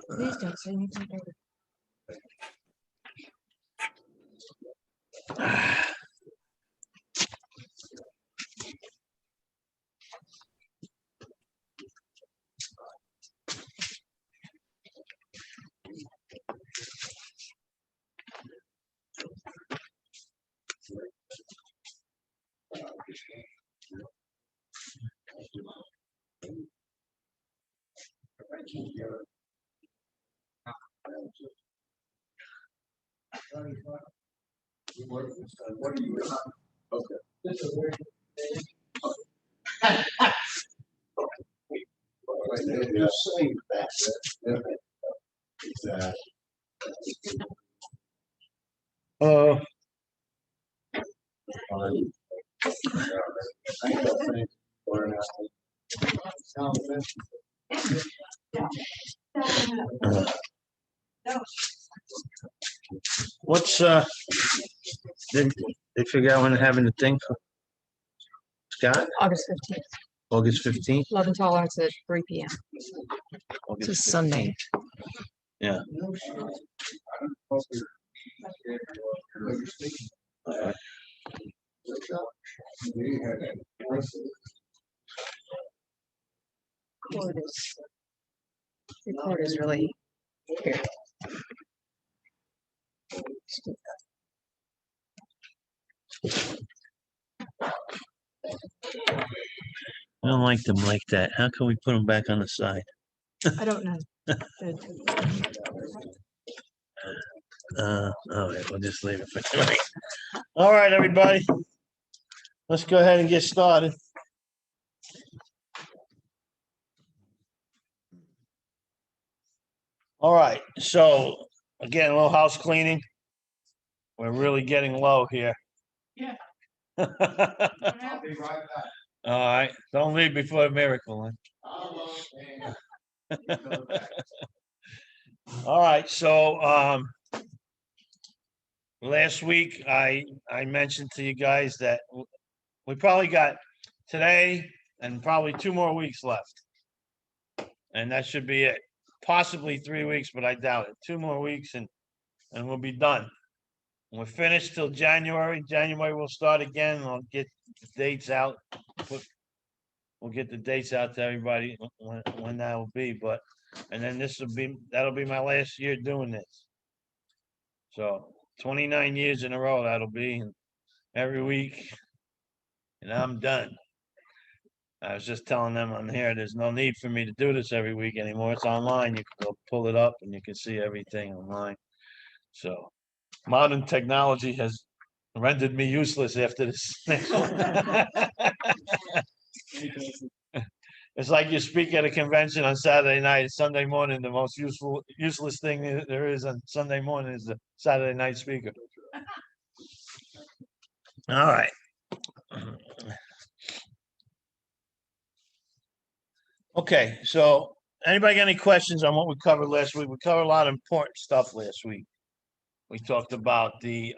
Please don't say anything. What do you got? Okay. Just saying that. Exactly. What's did they figure out when they're having the thing for Scott? August 15th. August 15th? Love and Tolerance at 3 p.m. August It's a Sunday. Yeah. All right. Record is really weird. I don't like them like that. How can we put them back on the side? I don't know. All right, we'll just leave it for tonight. All right, everybody. Let's go ahead and get started. All right, so again, a little house cleaning. We're really getting low here. Yeah. All I'll be right back. right, don't leave before the miracle. All right, so last week I mentioned to you guys that we probably got today and probably 2 more weeks left. And that should be it. Possibly 3 weeks, but I doubt it. 2 more weeks and we'll be done. We're finished till January. January we'll start again. I'll get the dates out. We'll get the dates out to everybody when that will be. But and then that'll be my last year doing this. So 29 years in a row that'll be, and every week, and I'm done. I was just telling them on here, there's no need for me to do this every week anymore. It's online. You can go pull it up and you can see everything online. So modern technology has rendered me useless after this next one. It's like you speak at a convention on Saturday night, Sunday morning. The most useless thing there is on Sunday morning is the Saturday night speaker. All right. Okay, so anybody got any questions on what we covered last week? We covered a lot of important stuff last week. We talked about the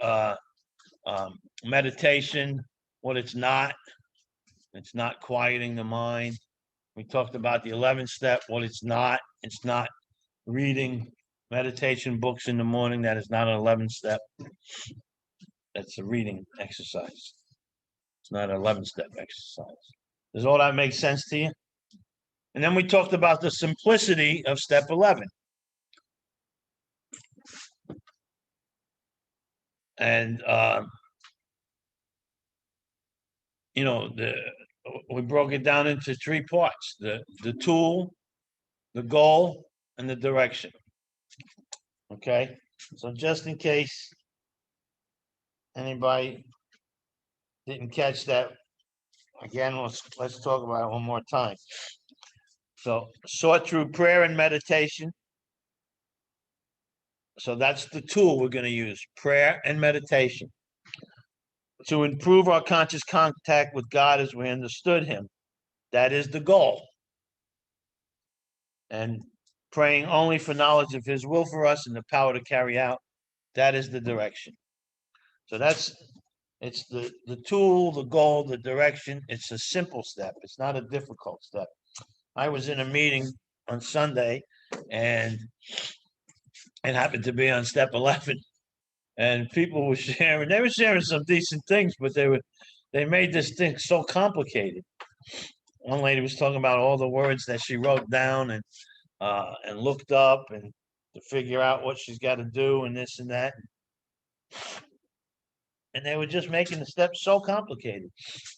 meditation, what it's not. It's not quieting the mind. We talked about the 11th step, what it's not. It's not reading meditation books in the morning. That is not an 11th step. That's a reading exercise. It's not an 11th step exercise. Does all that make sense to you? And then we talked about the simplicity of step 11. And, we broke it down into 3 parts, the tool, the goal, and the direction. Okay, so just in case anybody didn't catch that, again, let's talk about it one more time. So sort through prayer and meditation. So that's the tool we're going to use, prayer and meditation. To improve our conscious contact with God as we understood him. That is the goal. And praying only for knowledge of his will for us and the power to carry out. That is the direction. So it's the tool, the goal, the direction. It's a simple step. It's not a difficult step. I was in a meeting on Sunday and it happened to be on step 11. And people were sharing, they were sharing some decent things, but they made this thing so complicated. One lady was talking about all the words that she wrote down and looked up and to figure out what she's got to do and this and that. And they were just making the steps so complicated.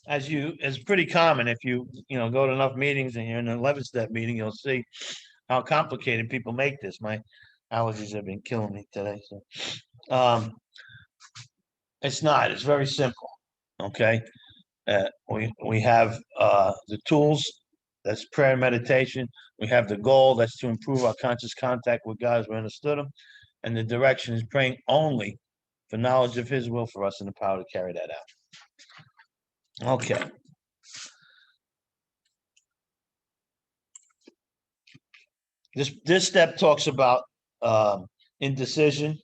It's pretty common if you go to enough meetings and you're in an 11-step meeting, you'll see how complicated people make this. My allergies have been killing me today. So it's not, it's very simple. Okay. We have the tools, that's prayer and meditation. We have the goal, that's to improve our conscious contact with God as we understood him. And the direction is praying only for knowledge of his will for us and the power to carry that out. Okay. This step talks about indecision.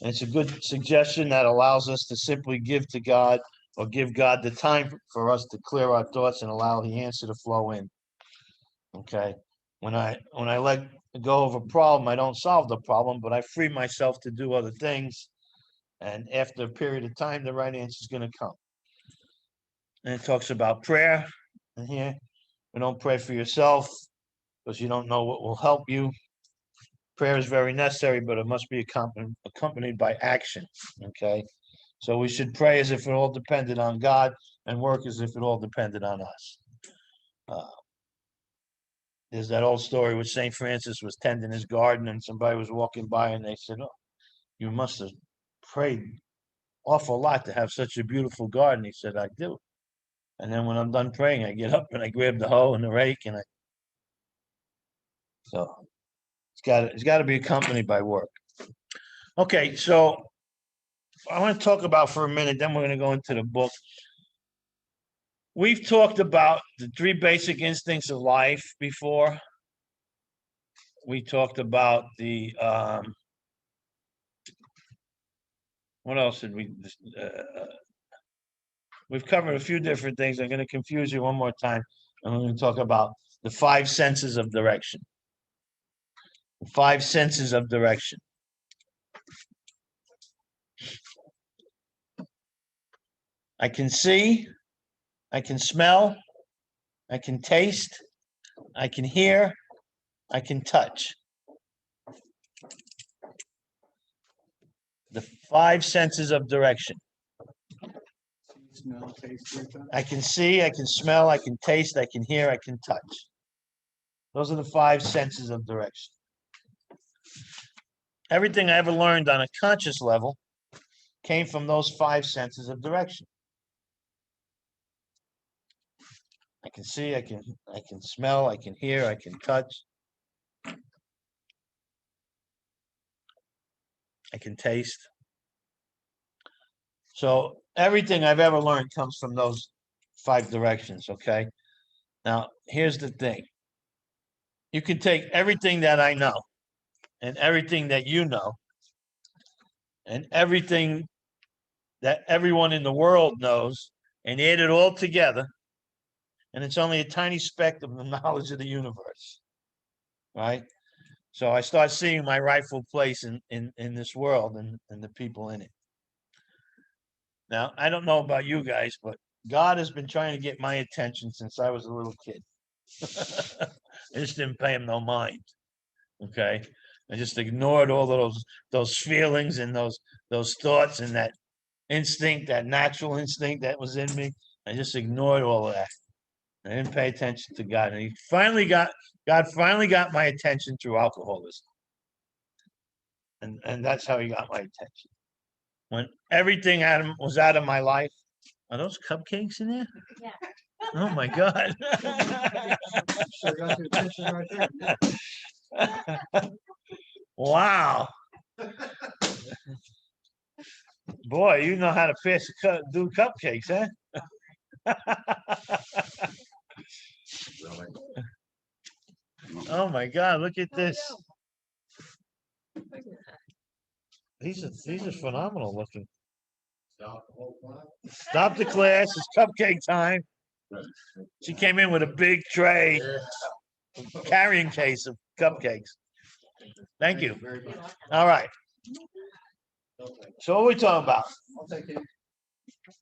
And it's a good suggestion that allows us to simply give to God or give God the time for us to clear our thoughts and allow the answer to flow in. Okay. When I let go of a problem, I don't solve the problem, but I free myself to do other things. And after a period of time, the right answer is going to come. And it talks about prayer. And here, we don't pray for yourself because you don't know what will help you. Prayer is very necessary, but it must be accompanied by action. Okay. So we should pray as if it all depended on God and work as if it all depended on us. There's that old story where St. Francis was tending his garden and somebody was walking by and they said, "Oh, you must have prayed awful lot to have such a beautiful garden." He said, "I do. And then when I'm done praying, I get up and I grab the hoe and the rake so it's got to be accompanied by work." Okay, so I want to talk about for a minute, then we're going to go into the book. We've talked about the 3 basic instincts of life before. We talked about the what else did we? We've covered a few different things. I'm going to confuse you one more time. I'm going to talk about the 5 senses of direction. The 5 senses of direction. I can see, I can smell, I can taste, I can hear, I can touch. The 5 senses of direction. Smell, taste, hear, touch. I can see, I can smell, I can taste, I can hear, I can touch. Those are the 5 senses of direction. Everything I ever learned on a conscious level came from those 5 senses of direction. I can see, I can smell, I can hear, I can touch. I can taste. So everything I've ever learned comes from those 5 directions, okay? Now, here's the thing. You can take everything that I know and everything that you know and everything that everyone in the world knows and add it all together, and it's only a tiny speck of the knowledge of the universe, right? So I start seeing my rightful place in this world and the people in it. Now, I don't know about you guys, but God has been trying to get my attention since I was a little kid. I just didn't pay him no mind. Okay. I just ignored all of those feelings and those thoughts and that instinct, that natural instinct that was in me. I just ignored all of that. I didn't pay attention to God. And God finally got my attention through alcoholism. And that's how he got my attention. When everything was out of my life. Are those cupcakes in there? Yeah. Oh my God. Sure got your attention right there. Wow. Boy, you know how to do cupcakes, huh? Really? Oh my God, look at this. These are phenomenal looking. Stop the whole plan. Stop the class, it's cupcake time. She came in with a big tray, carrying case of cupcakes. Thank you. Very much. All right. Okay. So what are we talking about? I'll take it.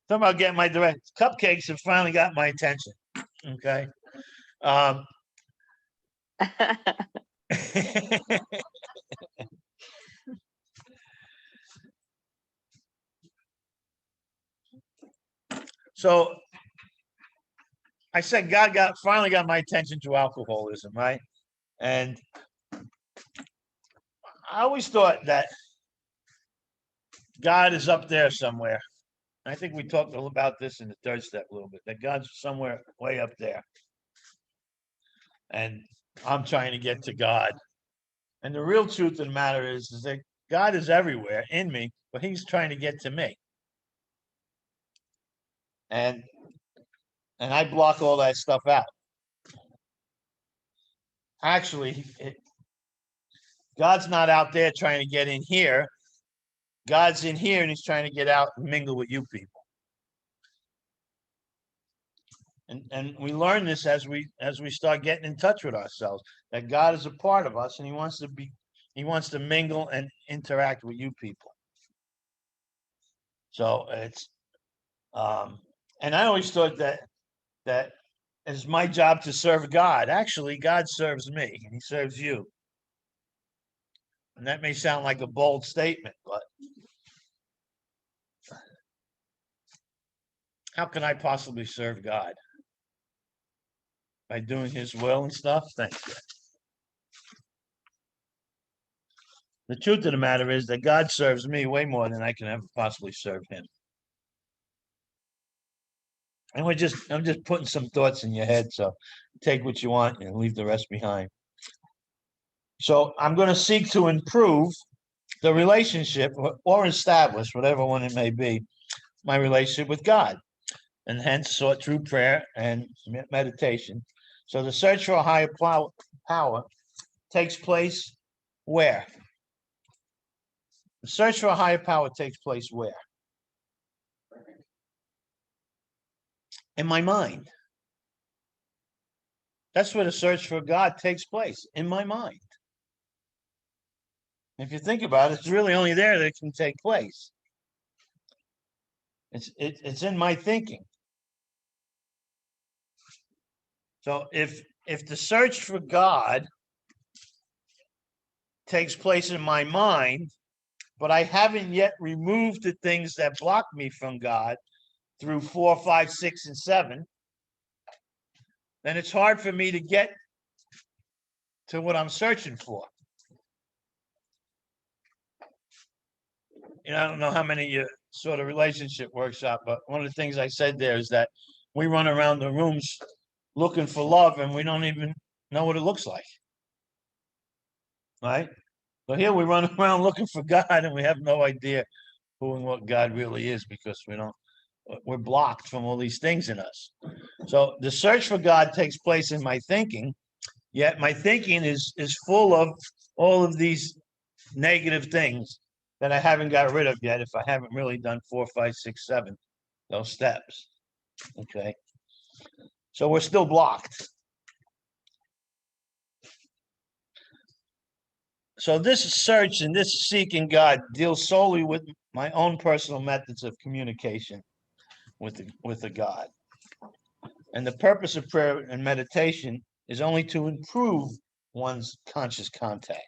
Talking about getting my direct cupcakes have finally got my attention. Okay. Um, so I said God finally got my attention to alcoholism, right? And I always thought that God is up there somewhere. I think we talked about this in the third step a little bit, that God's somewhere way up there. And I'm trying to get to God. And the real truth of the matter is that God is everywhere in me, but he's trying to get to me. And I block all that stuff out. Actually, God's not out there trying to get in here. God's in here and he's trying to get out and mingle with you people. And we learn this as we start getting in touch with ourselves, that God is a part of us and he wants to mingle and interact with you people. So it's and I always thought that it's my job to serve God. Actually, God serves me and he serves you. And that may sound like a bold statement, but how can I possibly serve God? By doing his will and stuff? Thanks. The truth of the matter is that God serves me way more than I can ever possibly serve him. And I'm just putting some thoughts in your head, so take what you want and leave the rest behind. So I'm going to seek to improve the relationship or establish, whatever one it may be, my relationship with God, and hence sought through prayer and meditation. So the search for a higher power takes place where? The search for a higher power takes place where? In my mind. That's where the search for God takes place, in my mind. If you think about it, it's really only there that it can take place. It's in my thinking. So if the search for God takes place in my mind, but I haven't yet removed the things that block me from God through 4, 5, 6, and 7, then it's hard for me to get to what I'm searching for. I don't know how many your sort of relationship works out, but one of the things I said there is that we run around the rooms looking for love and we don't even know what it looks like. Right? So here we run around looking for God and we have no idea who and what God really is because we're blocked from all these things in us. So the search for God takes place in my thinking, yet my thinking is full of all of these negative things that I haven't got rid of yet if I haven't really done 4, 5, 6, 7, those steps. Okay. So we're still blocked. So this search and this seeking God deals solely with my own personal methods of communication with the God. And the purpose of prayer and meditation is only to improve one's conscious contact.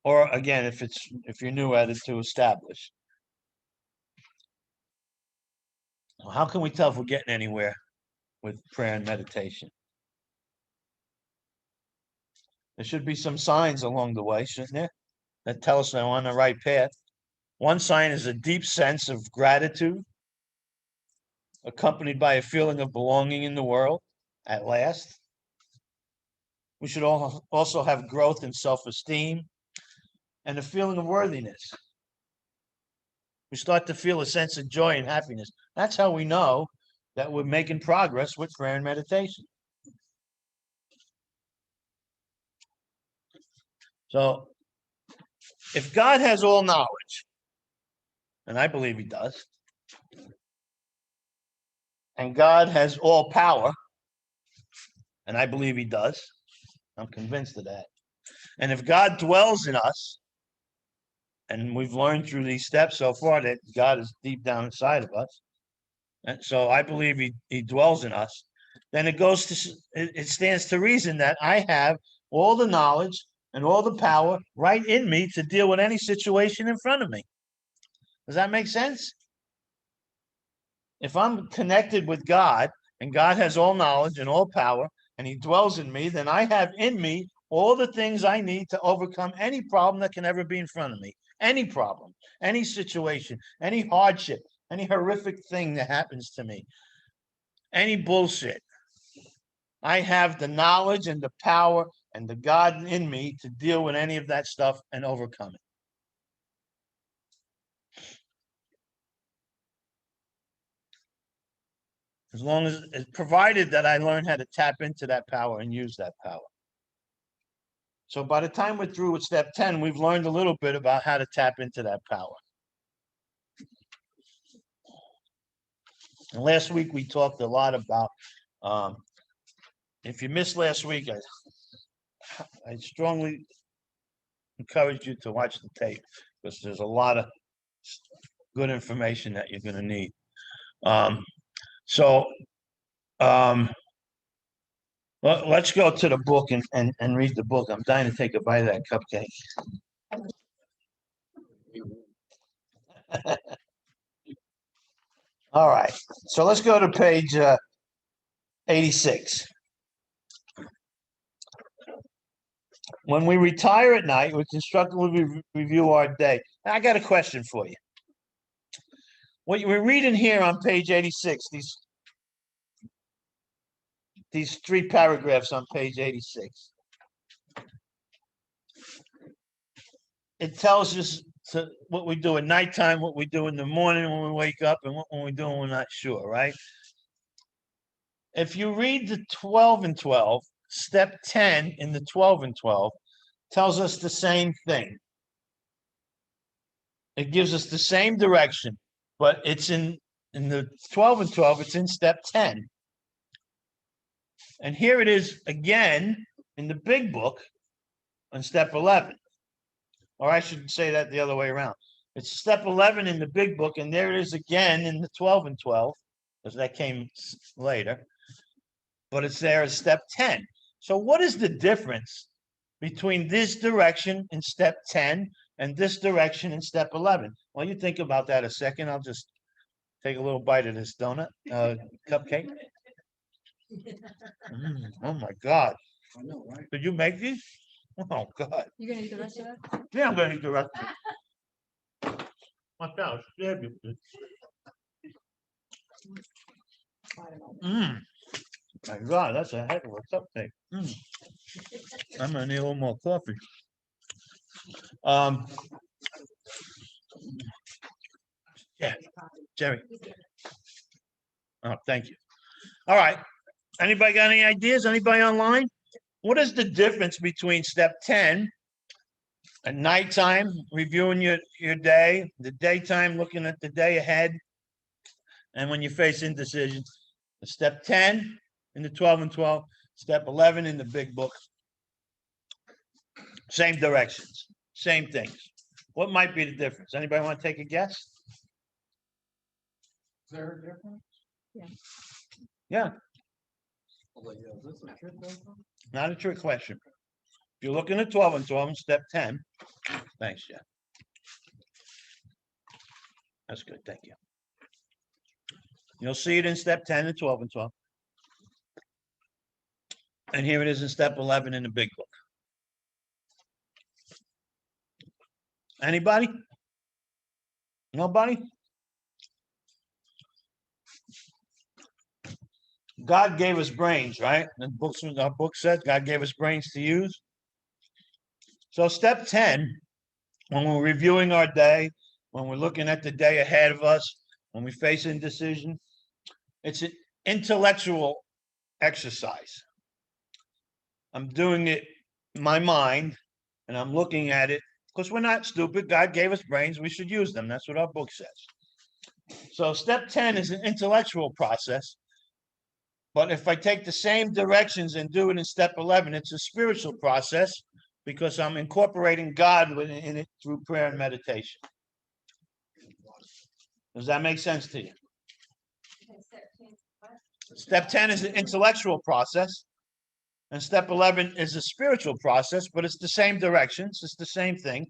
Or again, if you're new at it, to establish. Well, how can we tell if we're getting anywhere with prayer and meditation? There should be some signs along the way, shouldn't there? That tell us that we're on the right path. One sign is a deep sense of gratitude, accompanied by a feeling of belonging in the world at last. We should also have growth in self-esteem and a feeling of worthiness. We start to feel a sense of joy and happiness. That's how we know that we're making progress with prayer and meditation. So if God has all knowledge, and I believe he does, and God has all power, and I believe he does. I'm convinced of that. And if God dwells in us, and we've learned through these steps so far that God is deep down inside of us, and so I believe he dwells in us, then it stands to reason that I have all the knowledge and all the power right in me to deal with any situation in front of me. Does that make sense? If I'm connected with God and God has all knowledge and all power and he dwells in me, then I have in me all the things I need to overcome any problem that can ever be in front of me. Any problem, any situation, any hardship, any horrific thing that happens to me, any bullshit. I have the knowledge and the power and the God in me to deal with any of that stuff and overcome it. As long as, provided that I learn how to tap into that power and use that power. So by the time we're through with step 10, we've learned a little bit about how to tap into that power. And last week we talked a lot about, if you missed last week, I strongly encourage you to watch the tape because there's a lot of good information that you're going to need. Let's go to the book and read the book. I'm dying to take a bite of that cupcake. All right, so let's go to page 86. When we retire at night, we constructively review our day. Now, I got a question for you. What we're reading here on page 86, these 3 paragraphs on page 86, it tells us what we do at nighttime, what we do in the morning when we wake up, and what we do when we're not sure, right? If you read the 12 and 12, step 10 in the 12 and 12 tells us the same thing. It gives us the same direction, but it's in the 12 and 12, it's in step 10. And here it is again in the big book on step 11. Or I should say that the other way around. It's step 11 in the big book, and there it is again in the 12 and 12, because that came later. But it's there as step 10. So what is the difference between this direction in step 10 and this direction in step 11? Well, you think about that a second. I'll just take a little bite of this donut, cupcake. Oh my God. I know, right? Did you make these? Oh God. You gonna eat the rest of that? Yeah, I'm gonna eat the rest of it. Watch out, stab you. My God, that's a heck of a cupcake. I'm gonna need a little more coffee. Yeah, Jerry. Oh, thank you. All right. Anybody got any ideas? Anybody online? What is the difference between step 10 at nighttime, reviewing your day, the daytime, looking at the day ahead, and when you face indecision? Step 10 in the 12 and 12, step 11 in the big book. Same directions, same things. What might be the difference? Anybody want to take a guess? Is there a difference? Yeah, Well, yeah, is this a trick question? not a trick question. If you're looking at 12 and 12 in step 10, thanks, Jeff. That's good, thank you. You'll see it in step 10 and 12 and 12. And here it is in step 11 in the big book. Anybody? Nobody? God gave us brains, right? Our book says God gave us brains to use. So step 10, when we're reviewing our day, when we're looking at the day ahead of us, when we face indecision, it's an intellectual exercise. I'm doing it in my mind, and I'm looking at it because we're not stupid. God gave us brains. We should use them. That's what our book says. So step 10 is an intellectual process. But if I take the same directions and do it in step 11, it's a spiritual process because I'm incorporating God in it through prayer and meditation. Does that make sense to you? Step 10 is an intellectual process, and step 11 is a spiritual process, but it's the same directions. It's the same thing.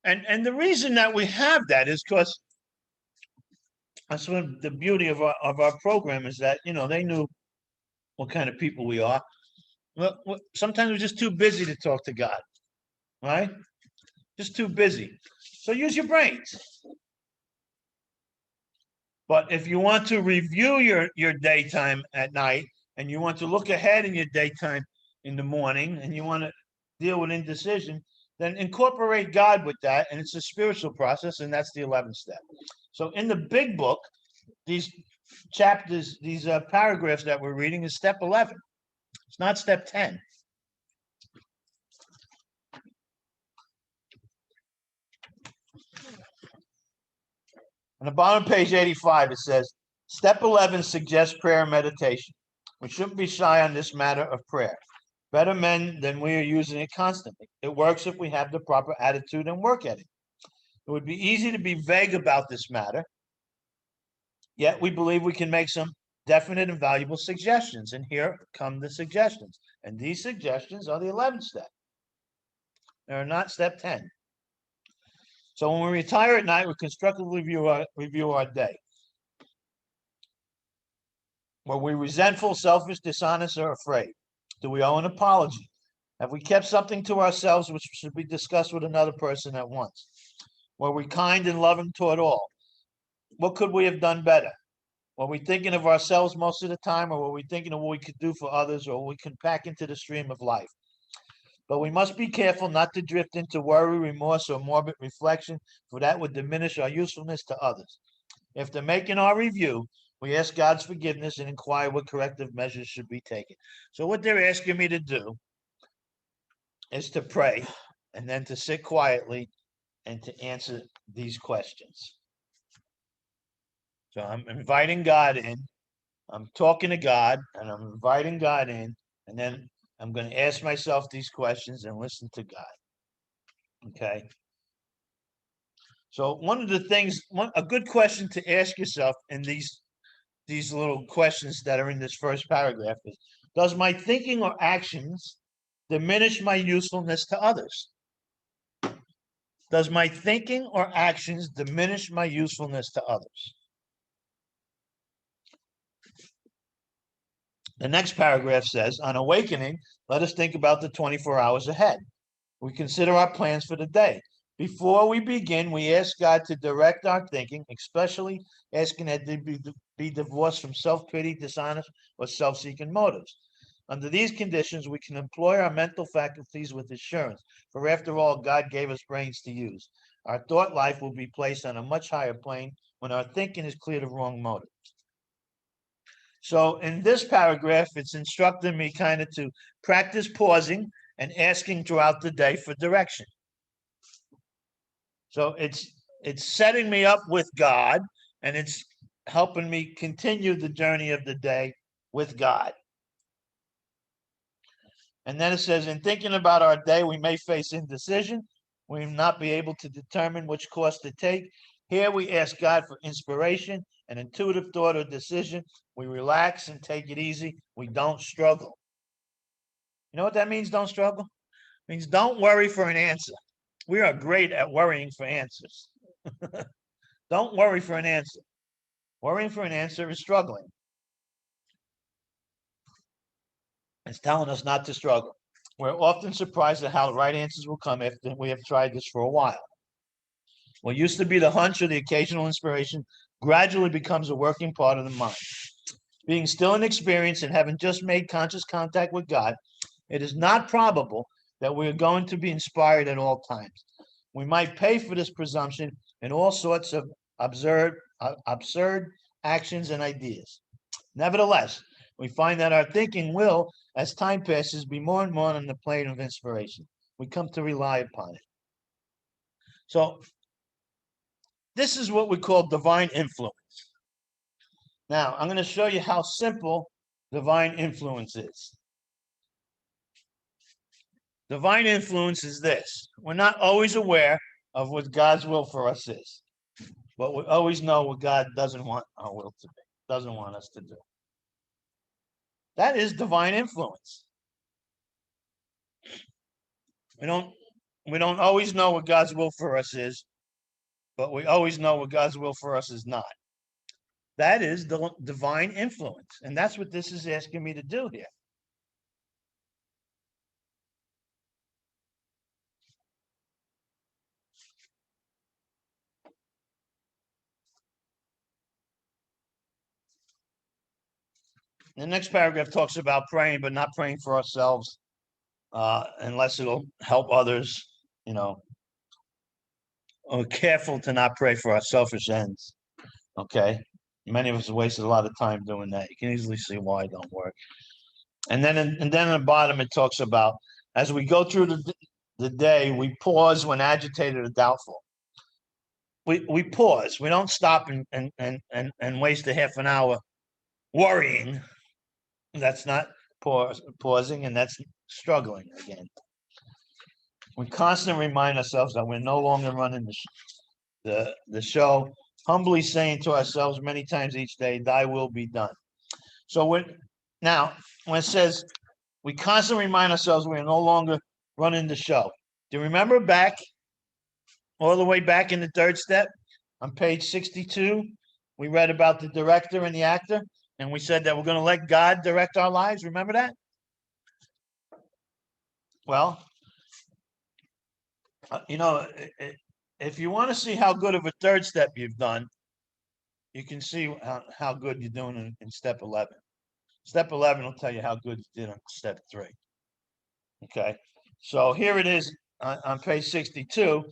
And the reason that we have that is because that's what the beauty of our program is that, they knew what kind of people we are. Well, sometimes we're just too busy to talk to God, right? Just too busy. So use your brains. But if you want to review your daytime at night and you want to look ahead in your daytime in the morning and you want to deal with indecision, then incorporate God with that. And it's a spiritual process. And that's the 11th step. So in the big book, these chapters, these paragraphs that we're reading is step 11. It's not step 10. On the bottom of page 85, it says, step 11 suggests prayer and meditation. We shouldn't be shy on this matter of prayer. Better men than we are using it constantly. It works if we have the proper attitude and work at it. It would be easy to be vague about this matter, yet we believe we can make some definite and valuable suggestions. And here come the suggestions. And these suggestions are the 11th step. They're not step 10. So when we retire at night, we constructively review our day. Were we resentful, selfish, dishonest, or afraid? Do we owe an apology? Have we kept something to ourselves which should be discussed with another person at once? Were we kind and loving toward all? What could we have done better? Were we thinking of ourselves most of the time, or were we thinking of what we could do for others, or we can pack into the stream of life? But we must be careful not to drift into worry, remorse, or morbid reflection, for that would diminish our usefulness to others. After making our review, we ask God's forgiveness and inquire what corrective measures should be taken. So what they're asking me to do is to pray and then to sit quietly and to answer these questions. So I'm inviting God in. I'm talking to God and I'm inviting God in, and then I'm going to ask myself these questions and listen to God. Okay. So one of the things, a good question to ask yourself in these little questions that are in this first paragraph is, does my thinking or actions diminish my usefulness to others? Does my thinking or actions diminish my usefulness to others? The next paragraph says, on awakening, let us think about the 24 hours ahead. We consider our plans for the day. Before we begin, we ask God to direct our thinking, especially asking that they be divorced from self-pity, dishonest, or self-seeking motives. Under these conditions, we can employ our mental faculties with assurance, for after all, God gave us brains to use. Our thought life will be placed on a much higher plane when our thinking is cleared of wrong motives. So in this paragraph, it's instructing me kind of to practice pausing and asking throughout the day for direction. So it's setting me up with God, and it's helping me continue the journey of the day with God. And then it says, in thinking about our day, we may face indecision. We may not be able to determine which course to take. Here we ask God for inspiration, an intuitive thought or decision. We relax and take it easy. We don't struggle. You know what that means, don't struggle? It means don't worry for an answer. We are great at worrying for answers. Don't worry for an answer. Worrying for an answer is struggling. It's telling us not to struggle. We're often surprised at how the right answers will come after we have tried this for a while. What used to be the hunch or the occasional inspiration gradually becomes a working part of the mind. Being still inexperienced and having just made conscious contact with God, it is not probable that we are going to be inspired at all times. We might pay for this presumption in all sorts of absurd actions and ideas. Nevertheless, we find that our thinking will, as time passes, be more and more on the plane of inspiration. We come to rely upon it. So this is what we call divine influence. Now, I'm going to show you how simple divine influence is. Divine influence is this. We're not always aware of what God's will for us is, but we always know what God doesn't want our will to be, doesn't want us to do. That is divine influence. We don't always know what God's will for us is, but we always know what God's will for us is not. That is the divine influence. And that's what this is asking me to do here. The next paragraph talks about praying, but not praying for ourselves, unless it'll help others, you know. We're careful to not pray for our selfish ends. Okay. Many of us wasted a lot of time doing that. You can easily see why it don't work. And then at the bottom, it talks about as we go through the day, we pause when agitated or doubtful. We pause. We don't stop and waste a half an hour worrying. That's not pausing, and that's struggling again. We constantly remind ourselves that we're no longer running the show, humbly saying to ourselves many times each day, thy will be done. So when it says we constantly remind ourselves we're no longer running the show. Do you remember all the way back in the third step on page 62, we read about the director and the actor, and we said that we're going to let God direct our lives. Remember that? Well, if you want to see how good of a third step you've done, you can see how good you're doing in step 11. Step 11 will tell you how good you did on step 3. Okay, so here it is on page 62.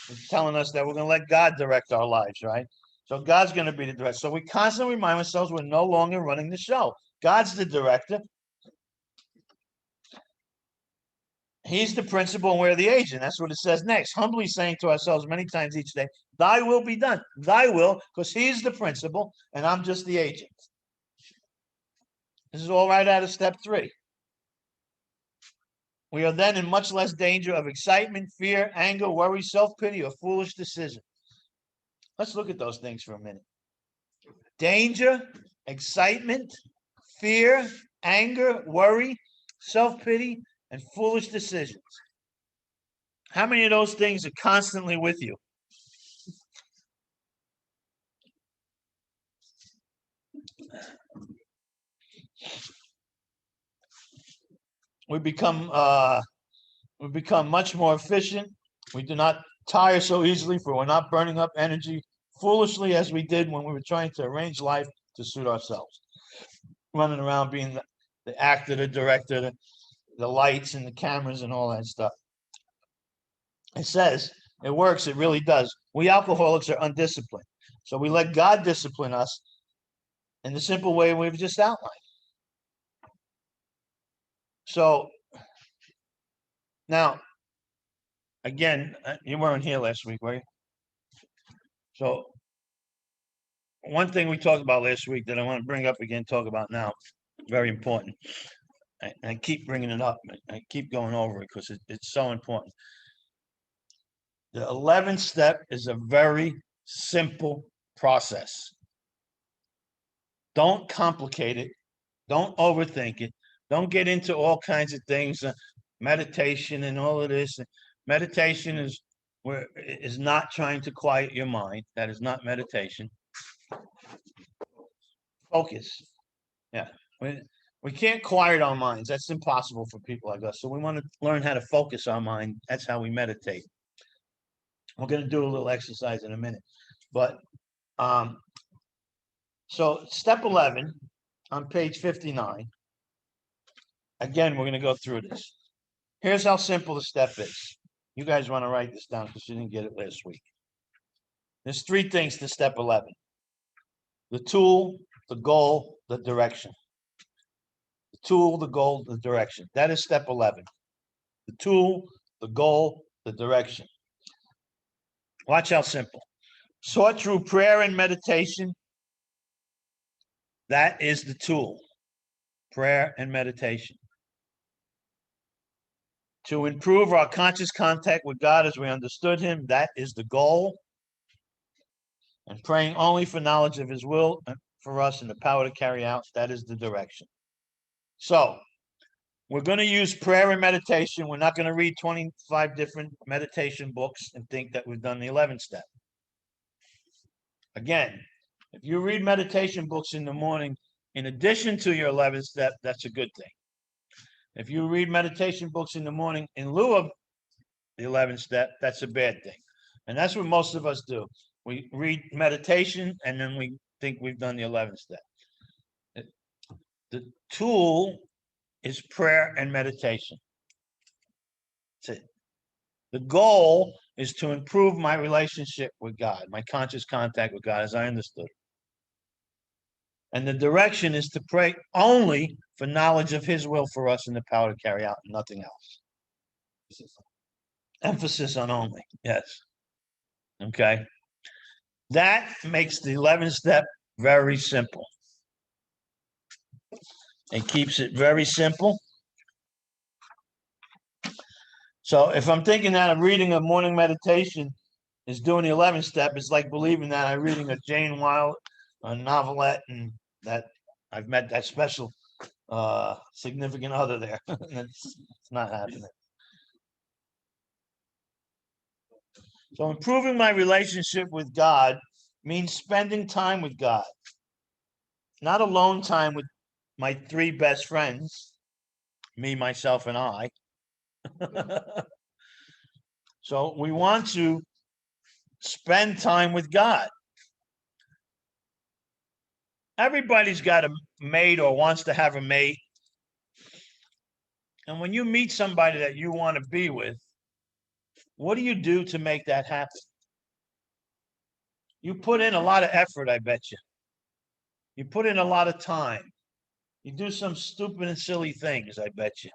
It's telling us that we're going to let God direct our lives, right? So God's going to be the director. So we constantly remind ourselves we're no longer running the show. God's the director. He's the principal and we're the agent. That's what it says next. Humbly saying to ourselves many times each day, thy will be done. Thy will, because he's the principal and I'm just the agent. This is all right out of step 3. We are then in much less danger of excitement, fear, anger, worry, self-pity, or foolish decisions. Let's look at those things for a minute. Danger, excitement, fear, anger, worry, self-pity, and foolish decisions. How many of those things are constantly with you? We become much more efficient. We do not tire so easily, for we're not burning up energy foolishly as we did when we were trying to arrange life to suit ourselves. Running around being the actor, the director, the lights and the cameras and all that stuff. It says it works. It really does. We alcoholics are undisciplined. So we let God discipline us in the simple way we've just outlined. So now, again, you weren't here last week, were you? So one thing we talked about last week that I want to bring up again, talk about now, very important. I keep bringing it up. I keep going over it because it's so important. The 11th step is a very simple process. Don't complicate it. Don't overthink it. Don't get into all kinds of things, meditation and all of this. Meditation is not trying to quiet your mind. That is not meditation. Focus. Yeah. We can't quiet our minds. That's impossible for people like us. So we want to learn how to focus our mind. That's how we meditate. We're going to do a little exercise in a minute. But so step 11 on page 59. Again, we're going to go through this. Here's how simple the step is. You guys want to write this down because you didn't get it last week. There's 3 things to step 11. The tool, the goal, the direction. The tool, the goal, the direction. That is step 11. The tool, the goal, the direction. Watch how simple. Sort through prayer and meditation That is the tool, prayer and meditation. To improve our conscious contact with God as we understood him, that is the goal. And praying only for knowledge of his will for us and the power to carry out, that is the direction. So, we're going to use prayer and meditation. We're not going to read 25 different meditation books and think that we've done the 11th step. Again, if you read meditation books in the morning, in addition to your 11th step, that's a good thing. If you read meditation books in the morning in lieu of the 11th step, that's a bad thing. And that's what most of us do. We read meditation and then we think we've done the 11th step. The tool is prayer and meditation. That's it. The goal is to improve my relationship with God, my conscious contact with God as I understood. And the direction is to pray only for knowledge of his will for us and the power to carry out, nothing else. Emphasis on only, yes. Okay. That makes the 11th step very simple. It keeps it very simple. So if I'm thinking that I'm reading a morning meditation is doing the 11th step, it's like believing that I'm reading a Jane Wilde, a novelette, and that I've met that special significant other there. It's not happening. So improving my relationship with God means spending time with God. Not alone time with my 3 best friends, me, myself, and I. So we want to spend time with God. Everybody's got a mate or wants to have a mate. And when you meet somebody that you want to be with, what do you do to make that happen? You put in a lot of effort, I bet you. You put in a lot of time. You do some stupid and silly things, I bet you.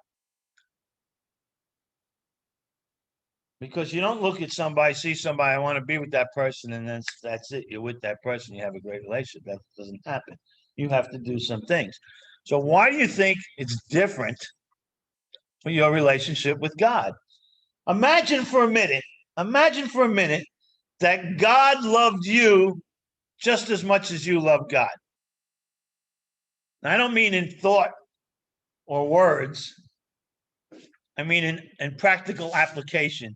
Because you don't look at somebody, see somebody, I want to be with that person, and then that's it. You're with that person, you have a great relationship. That doesn't happen. You have to do some things. So why do you think it's different for your relationship with God? Imagine for a minute that God loved you just as much as you love God. Now, I don't mean in thought or words. I mean in practical application.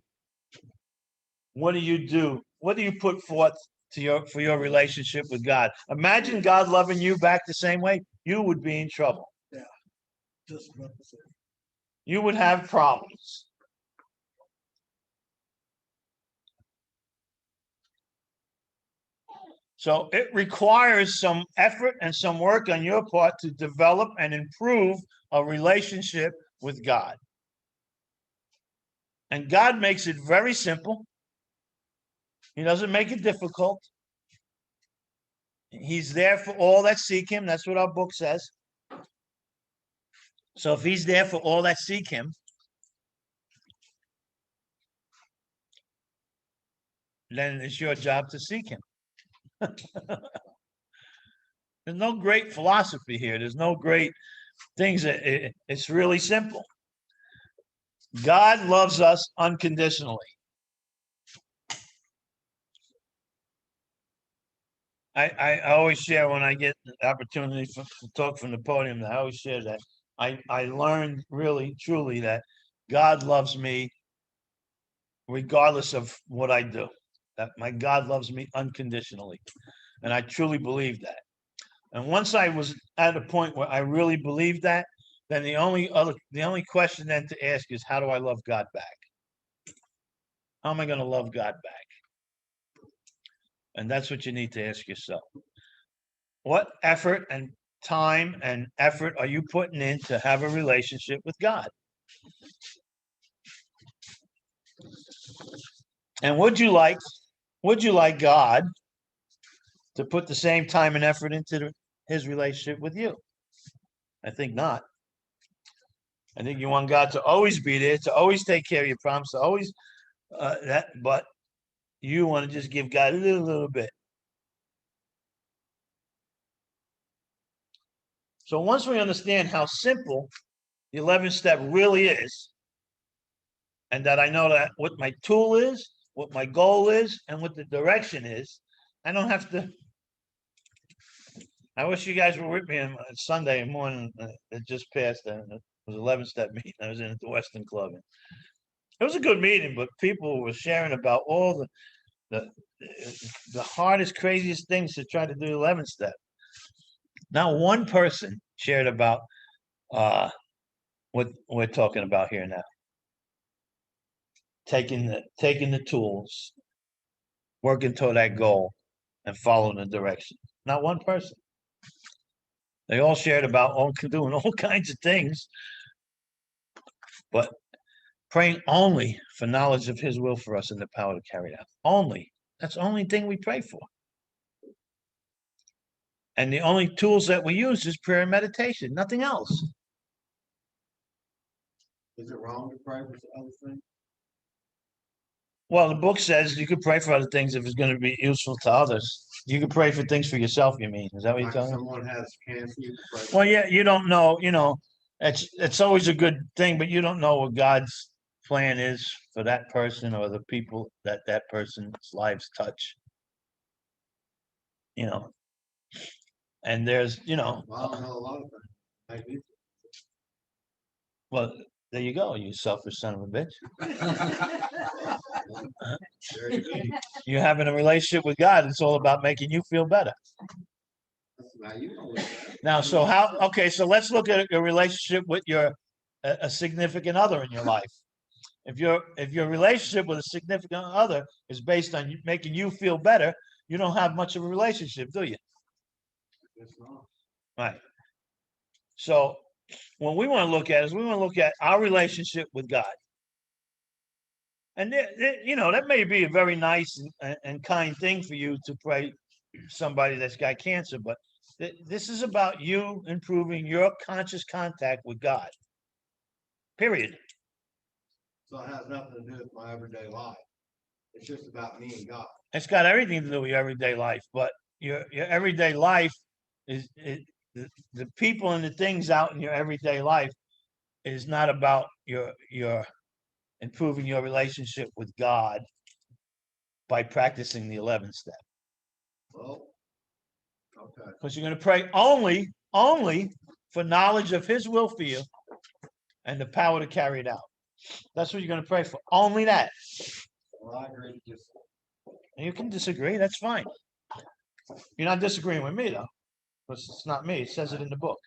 What do you do? What do you put forth for your relationship with God? Imagine God loving you back the same way. You would be in trouble. Yeah. Just about the same. You would have problems. So it requires some effort and some work on your part to develop and improve a relationship with God. And God makes it very simple. He doesn't make it difficult. He's there for all that seek him. That's what our book says. So if he's there for all that seek him, then it's your job to seek him. There's no great philosophy here. There's no great things. It's really simple. God loves us unconditionally. I always share when I get the opportunity to talk from the podium, I always share that I learned really, truly that God loves me regardless of what I do. That my God loves me unconditionally. And I truly believe that. And once I was at a point where I really believed that, then the only question then to ask is, how do I love God back? How am I going to love God back? And that's what you need to ask yourself. What effort and time and effort are you putting in to have a relationship with God? And would you like God to put the same time and effort into his relationship with you? I think not. I think you want God to always be there, to always take care of your problems, to always but you want to just give God a little bit. So once we understand how simple the 11th step really is, and that I know that what my tool is, what my goal is, and what the direction is, I don't have to. I wish you guys were with me on Sunday morning. It just passed. It was 11 step meeting. I was in at the Western Club. It was a good meeting, but people were sharing about all the hardest, craziest things to try to do 11 step. Not one person shared about what we're talking about here now. Taking the tools, working toward that goal, and following the direction. Not one person. They all shared about doing all kinds of things, but praying only for knowledge of His will for us and the power to carry it out. Only. That's the only thing we pray for. And the only tools that we use is prayer and meditation, nothing else. Is it wrong to pray for other things? Well, the book says you could pray for other things if it's going to be useful to others. You could pray for things for yourself, you mean? Is that what you're Like telling me? someone has cancer, you can pray for Well, them. yeah, you don't know, it's always a good thing, but you don't know what God's plan is for that person or the people that person's lives touch. And there's, Well, I don't know a lot of things. Maybe. well, there you go, you selfish son of a bitch. There you go. You're having a relationship with God. It's all about making you feel better. Now you know that. Now, so let's look at your relationship with a significant other in your life. If your relationship with a significant other is based on making you feel better, you don't have much of a relationship, do you? It's not. Right. So what we want to look at our relationship with God. And that may be a very nice and kind thing for you to pray somebody that's got cancer, but this is about you improving your conscious contact with God. Period. So it has nothing to do with my everyday life. It's just about me and God. It's got everything to do with your everyday life, but your everyday life is the people and the things out in your everyday life is not about your improving your relationship with God by practicing the 11th step. Well, okay. Because you're going to pray only for knowledge of His will for you and the power to carry it out. That's what you're going to pray for. Only that. Well, I agree to just. You can disagree. That's fine. You're not disagreeing with me, though. Because it's not me. It says it in the book.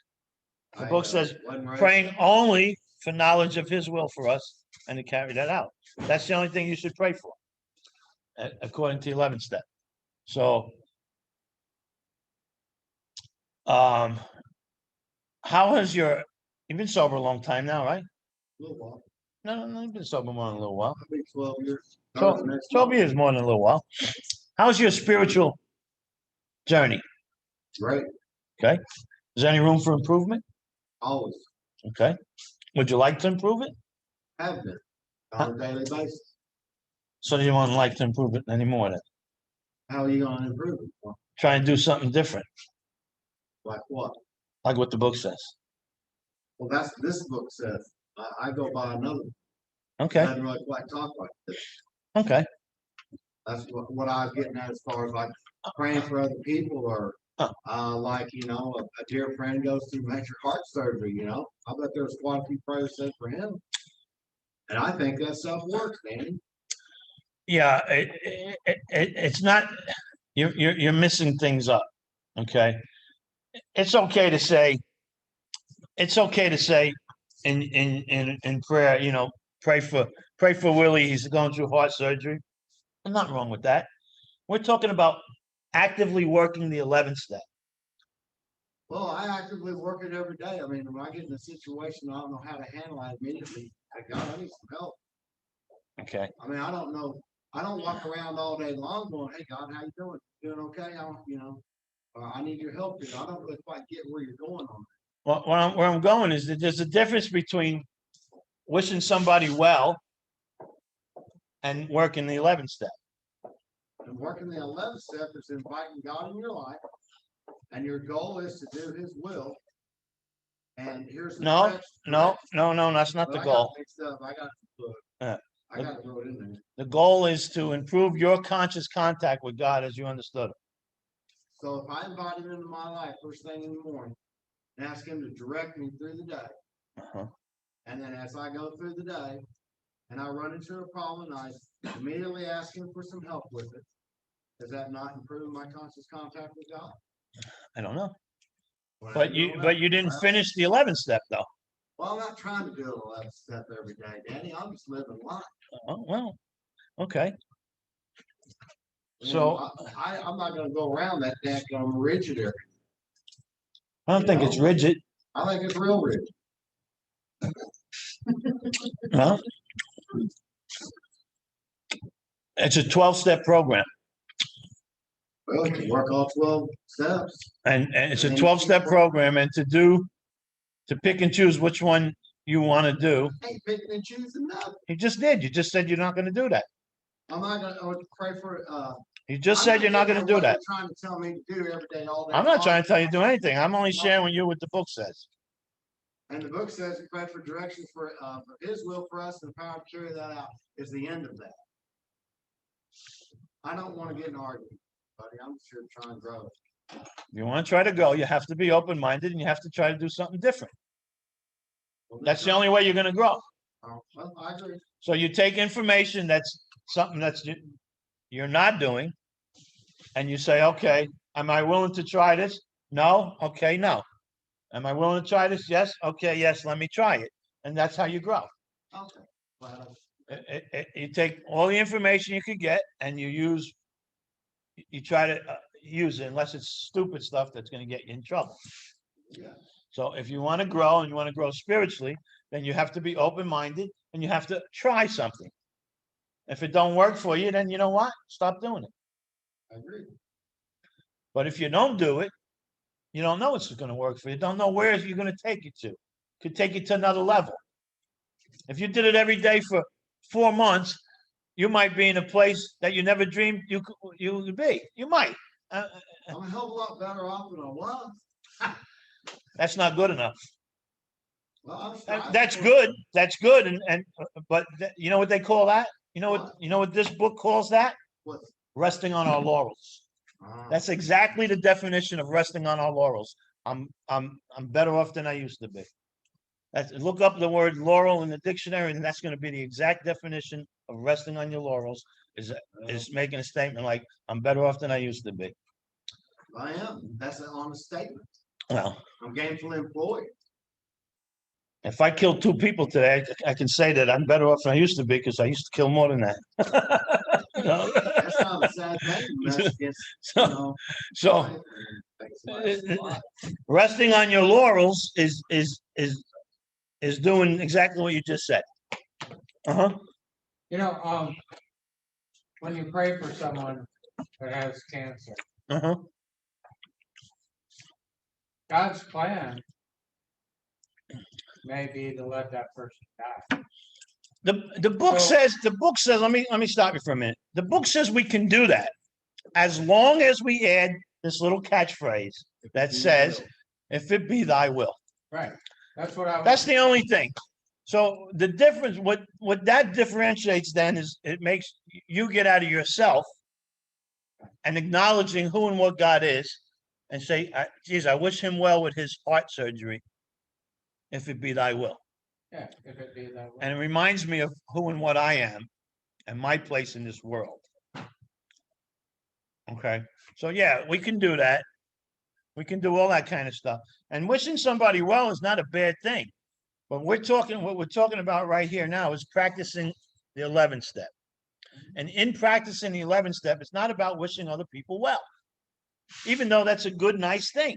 The book says praying only for knowledge of His will for us and to carry that out. That's the only thing you should pray for, according to the 11th step. So, how has you've been sober a long time now, right? A little while. No, you've been sober more than a little while. I'll be 12 years. 12 years more than a little while. How's your spiritual journey? Great. Okay. Is there any room for improvement? Always. Okay. Would you like to improve it? Have been. On a daily basis. So you won't like to improve it anymore then? How are you going to improve it? Well, Try and do something different, like what? like what the book says. Well, this book says. I go by another one. Okay. Doesn't really quite talk like this. Okay. That's what I was getting at as far as like praying for other people or like, a dear friend goes through major heart surgery, I bet there's quite a few prayers said for him. And I think that stuff works, man. Yeah, it's not, you're missing things up. Okay. It's okay to say in prayer, pray for Willie. He's going through heart surgery. There's nothing wrong with that. We're talking about actively working the 11th step. Well, I actively work it every day. I mean, when I get in a situation, I don't know how to handle it immediately. Like, God, I need some help. Okay. I mean, I don't know. I don't walk around all day long going, "Hey, God, how you doing? Doing okay? I need your help here." I don't really quite get where you're going on that. Well, where I'm going is that there's a difference between wishing somebody well and working the 11th step. And working the 11th step is inviting God in your life, and your goal is to do His will. And here's the No, direct- no, no, that's not Well, the I got goal. mixed up. I got to put, Yeah. I got to throw it in there. The goal is to improve your conscious contact with God as you understood it. So if I invite him into my life first thing in the morning and ask him to direct me through the day, Uh-huh. and then as I go through the day and I run into a problem and I immediately ask him for some help with it, does that not improve my conscious contact with God? I don't know. Well, I But don't you, know. but you didn't Well, finish the 11th step though. Well, I'm not trying to do an 11 step every day, Danny. I'm just living life. Oh, well, okay. And So I'm not gonna go around that daggone rigid area. I don't think it's rigid. I think it's real rigid. Well, it's a 12-step program Well, you work all 12 steps. and it's a And 12-step program and to pick and choose which one you want to do. I ain't picking and choosing nothing. You just did. You just said you're not going to do that. I'm not gonna pray for, You just I'm said you're not getting going to at do what that. you're Trying to tell me to do every day, all day. I'm not long. trying to tell you to do anything. I'm only sharing with you what the book says. And the book says we pray for directions for his will for us and the power to carry that out is the end of that. I don't want to get in an argument, buddy. I'm just here to try and grow. If you want to try to go, you have to be open-minded and you have to try to do something different. Well, That's the only way you're going to grow. Well, I agree. So you take information that's something you're not doing, and you say, okay, am I willing to try this? No? Okay, no. Am I willing to try this? Yes? Okay, yes, let me try it. And that's how you grow. Okay. Well, You take all the information you could get and you try to use it unless it's stupid stuff that's going to get you in trouble. yeah. So if you want to grow and you want to grow spiritually, then you have to be open-minded and you have to try something. If it don't work for you, then you know what? Stop doing it. I agree. But if you don't do it, you don't know it's going to work for you. You don't know where you're going to take it to. Could take it to another level. If you did it every day for 4 months, you might be in a place that you never dreamed you could be. You might. I'm a hell of a lot better off than I was. That's not good enough. Well, I'm striving That's for it. good. That's good. But you know what they call that? You know what this book calls that? What's- Resting on our laurels. Ah, That's exactly the definition of resting on our laurels. I'm better off than I used to be. Look up the word laurel in the dictionary, and that's going to be the exact definition of resting on your laurels. Is making a statement like I'm better off than I used to be. I am. That's an honest statement. Well, I'm gainfully employed. if I killed 2 people today, I can say that I'm better off than I used to be because I used to kill more than that. You know? That's not a sad thing. That's against, you So, know, so life and takes somebody's life. resting on your laurels is doing exactly what you just said. Uh-huh. You know, when you pray for someone that has cancer, Uh-huh. God's plan may be to let that person die. The book So- says, let me stop you for a minute. The book says we can do that as long as we add this little catchphrase that says, if it be thy will. Right, that's what I was. That's the only thing. So the difference, what that differentiates then is it makes you get out of yourself and acknowledging who and what God is and say, geez, I wish him well with his heart surgery, if it be thy will. Yeah, if it be that way. And it reminds me of who and what I am and my place in this world. Okay, so yeah, we can do that. We can do all that kind of stuff. And wishing somebody well is not a bad thing. But what we're talking about right here now is practicing the 11th step. And in practicing the 11th step, it's not about wishing other people well. Even though that's a good, nice thing.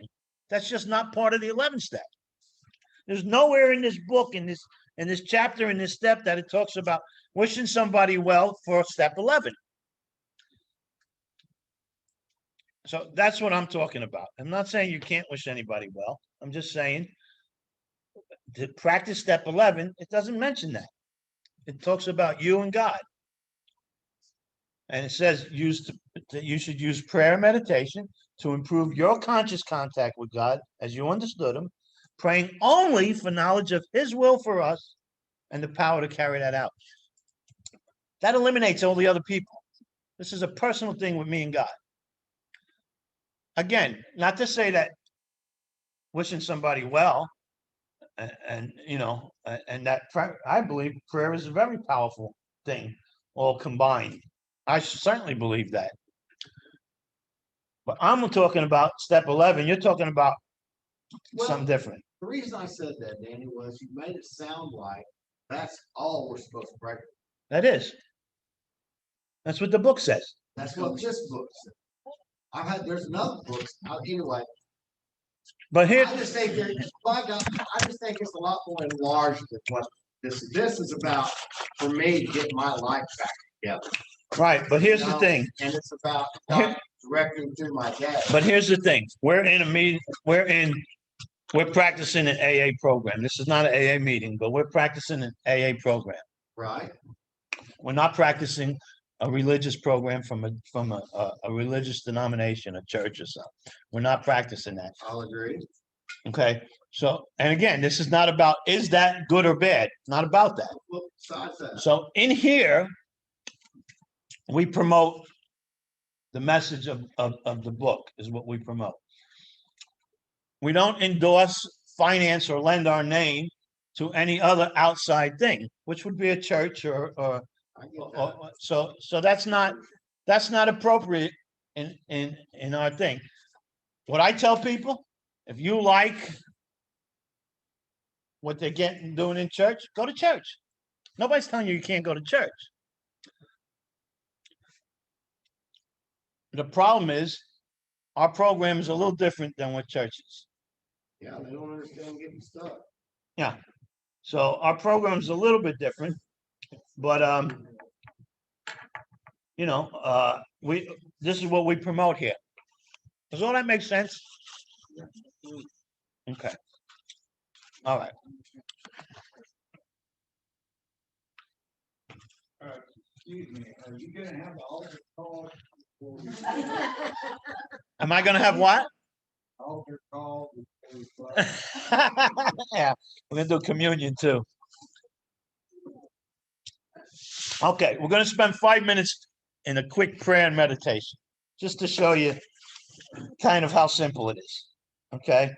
That's just not part of the 11th step. There's nowhere in this book, in this chapter, in this step, that it talks about wishing somebody well for step 11. So that's what I'm talking about. I'm not saying you can't wish anybody well. I'm just saying to practice step 11, it doesn't mention that. It talks about you and God. And it says that you should use prayer and meditation to improve your conscious contact with God as you understood him, praying only for knowledge of his will for us and the power to carry that out. That eliminates all the other people. This is a personal thing with me and God. Again, not to say that wishing somebody well, and you know, and that I believe prayer is a very powerful thing, all combined. I certainly believe that. But I'm talking about step 11. You're talking about something different. The reason I said that, Danny, was you made it sound like that's all we're supposed to pray for. That is. That's what the book says. That's what this book says. There's another book. Anyway, But here, I just think it's a lot more enlarged than what this is. This is about for me to get my life back together. right, but here's You the know, thing. And it's about God directing through my dad. But here's the thing. We're in a meeting, we're practicing an AA program. This is not an AA meeting, but we're practicing an AA program. Right? We're not practicing a religious program from a religious denomination, a church or something. We're not practicing that. I'll agree. Okay. So, and again, this is not about, is that good or bad? Not about that. Well, besides that, So in here, we promote the message of the book is what we promote. We don't endorse, finance, or lend our name to any other outside thing, which would be a church or I get that. so that's not appropriate in our thing. What I tell people, if you like what they're doing in church, go to church. Nobody's telling you can't go to church. The problem is our program is a little different than what churches. Yeah, they don't understand getting stuck. So our program is a little bit different, but you know, this is what we promote here. Does all that make sense? Okay. All right. Excuse me, are you gonna have the altar call? Am I gonna have what? Altar call? before we start? Yeah, we're gonna do communion too. Okay, we're gonna spend 5 minutes in a quick prayer and meditation, just to show you kind of how simple it is. Okay.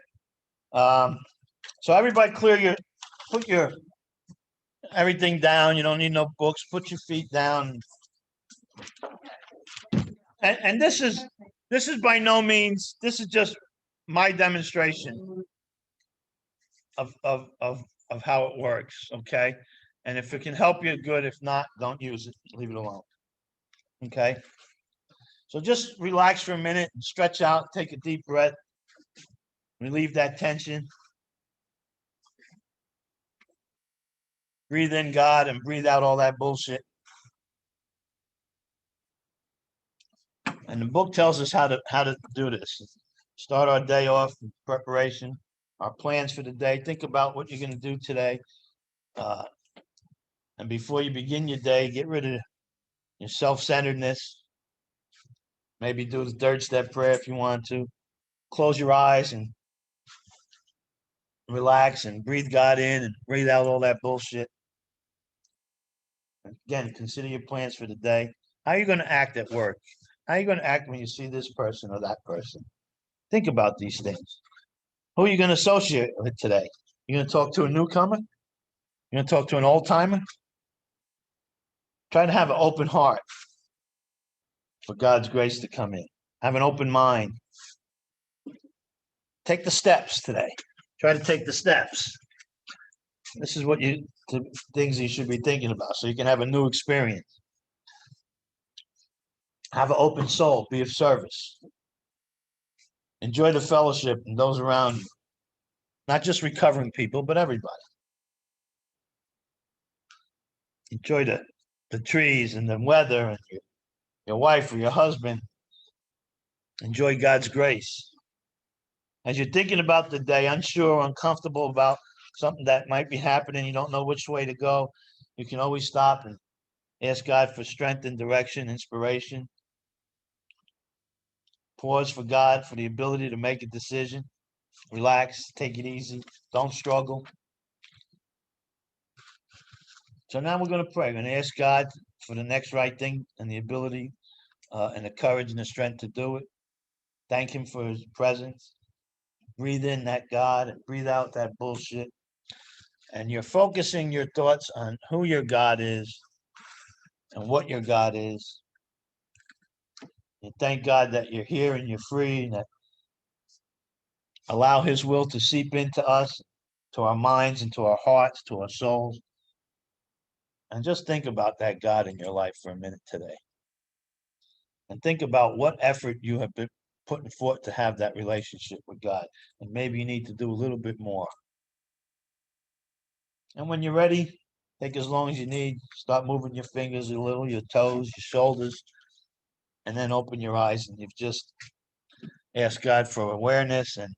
So everybody put your everything down. You don't need no books. Put your feet down. And this is by no means, this is just my demonstration of how it works. Okay. And if it can help you, good. If not, don't use it. Leave it alone. Okay. So just relax for a minute and stretch out, take a deep breath, relieve that tension. Breathe in God and breathe out all that bullshit. And the book tells us how to do this. Start our day off in preparation, our plans for the day. Think about what you're going to do today. And before you begin your day, get rid of your self-centeredness. Maybe do the third step prayer if you want to. Close your eyes and relax and breathe God in and breathe out all that bullshit. Again, consider your plans for the day. How are you going to act at work? How are you going to act when you see this person or that person? Think about these things. Who are you going to associate with today? You going to talk to a newcomer? You going to talk to an old timer? Try to have an open heart for God's grace to come in. Have an open mind. Take the steps today. Try to take the steps. This is what the things you should be thinking about so you can have a new experience. Have an open soul. Be of service. Enjoy the fellowship and those around you. Not just recovering people, but everybody. Enjoy the trees and the weather and your wife or your husband. Enjoy God's grace. As you're thinking about the day, unsure, uncomfortable about something that might be happening, you don't know which way to go, you can always stop and ask God for strength and direction, inspiration. Pause for God for the ability to make a decision. relax, take it easy, don't struggle. So now we're going to pray. We're going to ask God for the next right thing and the ability and the courage and the strength to do it. Thank Him for His presence. Breathe in that God and breathe out that bullshit. And you're focusing your thoughts on who your God is and what your God is. And thank God that you're here and you're free and that allow His will to seep into us, to our minds, into our hearts, to our souls. And just think about that God in your life for a minute today. And think about what effort you have been putting forth to have that relationship with God. And maybe you need to do a little bit more. And when you're ready, take as long as you need. Start moving your fingers a little, your toes, your shoulders, and then open your eyes. And you've just asked God for awareness and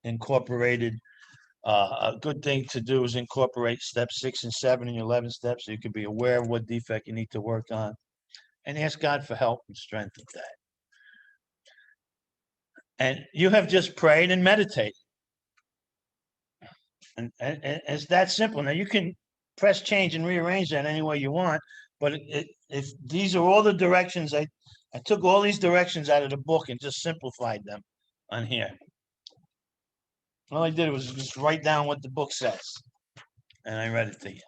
incorporated. A good thing to do is incorporate steps 6 and 7 in your 11 steps so you can be aware of what defect you need to work on and ask God for help and strength with that. And you have just prayed and meditated. And it's that simple. Now you can press change and rearrange that any way you want, but if these are all the directions, I took all these directions out of the book and just simplified them on here. All I did was just write down what the book says, and I read it to you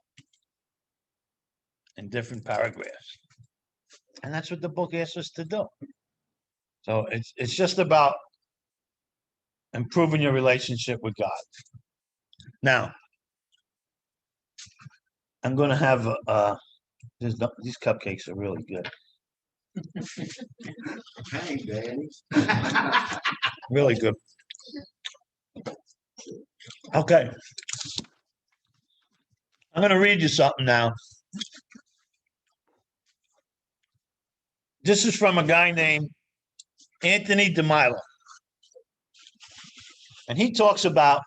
in different paragraphs. And that's what the book asks us to do. So it's just about improving your relationship with God. Now, I'm going to have these cupcakes are really good. Hey, Danny. Really good. Okay. I'm going to read you something now. This is from a guy named Anthony DeMilo. And he talks about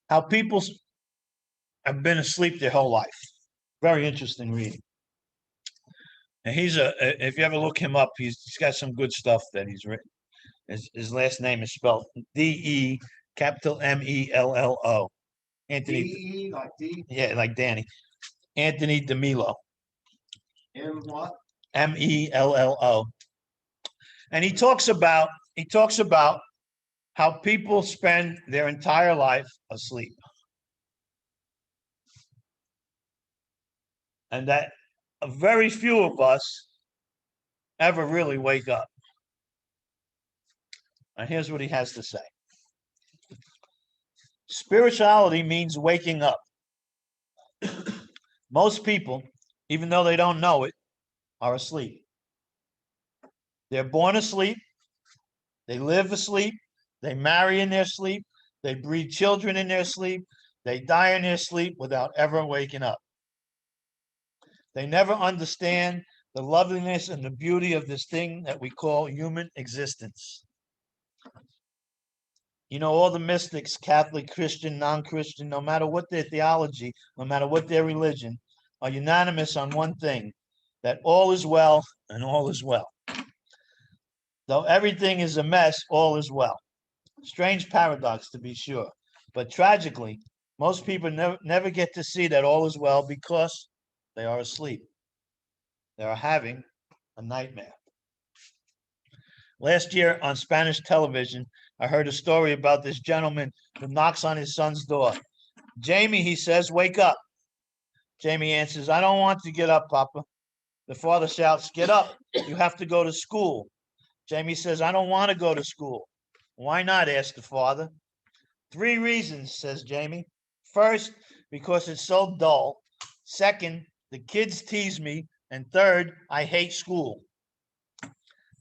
how people have been asleep their whole life. Very interesting reading. And if you ever look him up, he's got some good stuff that he's written. His last name is spelled D-E, capital M-E-L-L-O. Anthony. D-E, like D? Yeah, like Danny. Anthony DeMilo. M what? M-E-L-L-O. And he talks about how people spend their entire life asleep. And that very few of us ever really wake up. And here's what he has to say. Spirituality means waking up. Most people, even though they don't know it, are asleep. They're born asleep. They live asleep. They marry in their sleep. They breed children in their sleep. They die in their sleep without ever waking up. They never understand the loveliness and the beauty of this thing that we call human existence. You know, all the mystics, Catholic, Christian, non-Christian, no matter what their theology, no matter what their religion, are unanimous on one thing, that all is well and all is well. Though everything is a mess, all is well. Strange paradox, to be sure. But tragically, most people never get to see that all is well because they are asleep. They are having a nightmare. Last year on Spanish television, I heard a story about this gentleman who knocks on his son's door. Jamie, he says, wake up. Jamie answers, I don't want to get up, Papa. The father shouts, get up. You have to go to school. Jamie says, I don't want to go to school. Why not? Asked the father. 3 reasons, says Jamie. First, because it's so dull. Second, the kids tease me. And third, I hate school.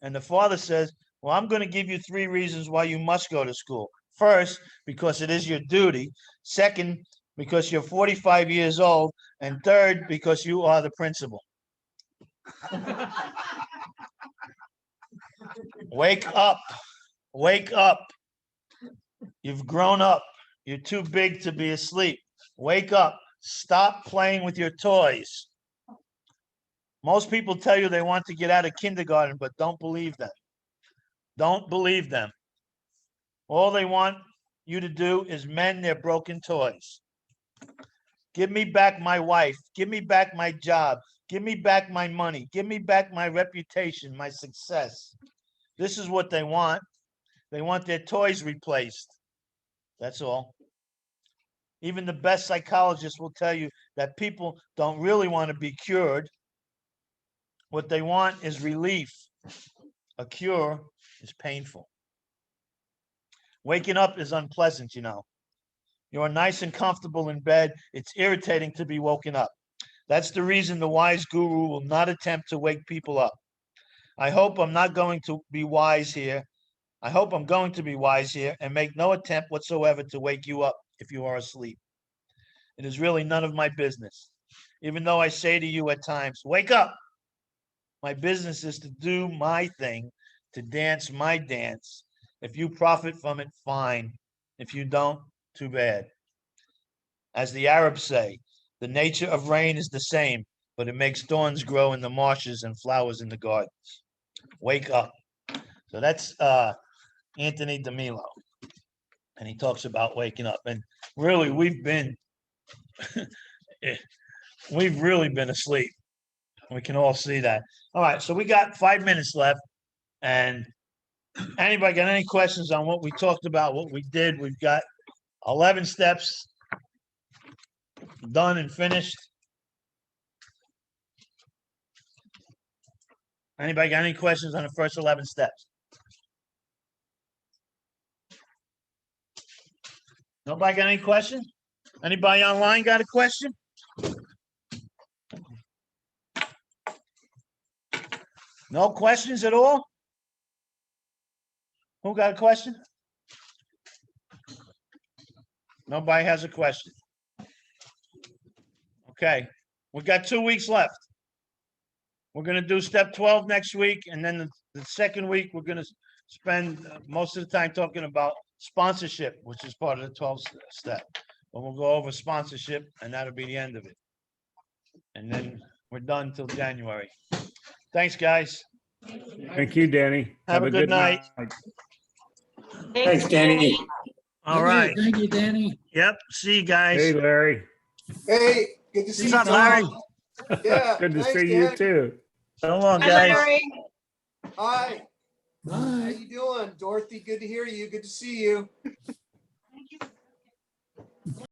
And the father says, well, I'm going to give you 3 reasons why you must go to school. First, because it is your duty. Second, because you're 45 years old. And third, because you are the principal. Wake up. Wake up. You've grown up. You're too big to be asleep. Wake up. Stop playing with your toys. Most people tell you they want to get out of kindergarten, but don't believe them. Don't believe them. All they want you to do is mend their broken toys. Give me back my wife. Give me back my job. Give me back my money. Give me back my reputation, my success. This is what they want. They want their toys replaced. That's all. Even the best psychologists will tell you that people don't really want to be cured. What they want is relief. A cure is painful. Waking up is unpleasant, you know. You're nice and comfortable in bed. It's irritating to be woken up. That's the reason the wise guru will not attempt to wake people up. I hope I'm not going to be wise here. I hope I'm going to be wise here and make no attempt whatsoever to wake you up if you are asleep. It is really none of my business. Even though I say to you at times, wake up. My business is to do my thing, to dance my dance. If you profit from it, fine. If you don't, too bad. As the Arabs say, the nature of rain is the same, but it makes thorns grow in the marshes and flowers in the gardens. Wake up. So that's Anthony DeMilo. And he talks about waking up. And really, we've really been asleep. We can all see that. All right, so we got 5 minutes left. And anybody got any questions on what we talked about, what we did? We've got 11 steps done and finished. Anybody got any questions on the first 11 steps? Nobody got any questions? Anybody online got a question? No questions at all? Who got a question? Nobody has a question. Okay, we've got 2 weeks left. We're gonna do step 12 next week, and then the second week, we're gonna spend most of the time talking about sponsorship, which is part of the 12th step. But we'll go over sponsorship, and that'll be the end of it. And then we're done till January. Thanks, guys. Thank you, Danny. Have a good night. Thanks, Danny. All right. Thank you, Danny. Yep. See you guys. Hey, Larry. Hey, good to see What's you, up, Larry? Tom. Yeah. Good to thanks, see you Dan. too. So long, guys. Hi. How Bye. you doing, Dorothy? Good to hear you. Good to see you.